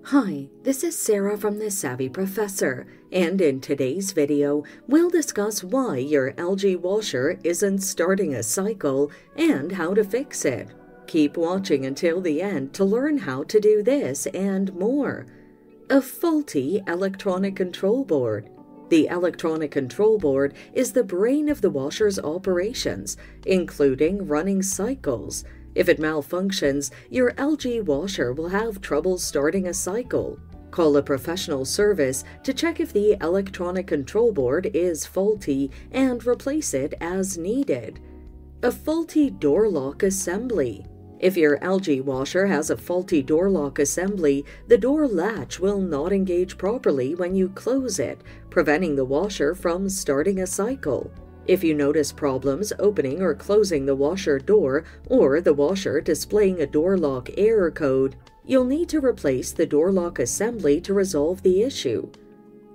Hi, this is Sarah from the Savvy Professor, and in today's video, we'll discuss why your LG washer isn't starting a cycle and how to fix it. Keep watching until the end to learn how to do this and more. A faulty electronic control board. The electronic control board is the brain of the washer's operations, including running cycles. If it malfunctions, your LG washer will have trouble starting a cycle. Call a professional service to check if the electronic control board is faulty and replace it as needed. A faulty door lock assembly. If your LG washer has a faulty door lock assembly, the door latch will not engage properly when you close it, preventing the washer from starting a cycle. If you notice problems opening or closing the washer door or the washer displaying a door lock error code, you'll need to replace the door lock assembly to resolve the issue.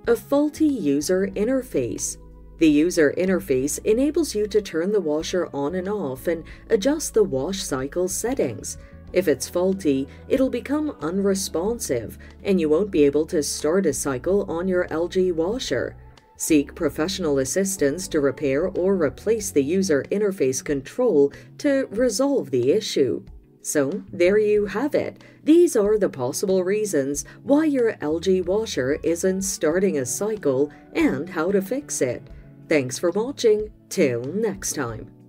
A faulty user interface. The user interface enables you to turn the washer on and off and adjust the wash cycle settings. If it's faulty, it'll become unresponsive and you won't be able to start a cycle on your LG washer. Seek professional assistance to repair or replace the user interface control to resolve the issue. So, there you have it. These are the possible reasons why your LG washer isn't starting a cycle and how to fix it. Thanks for watching. Till next time.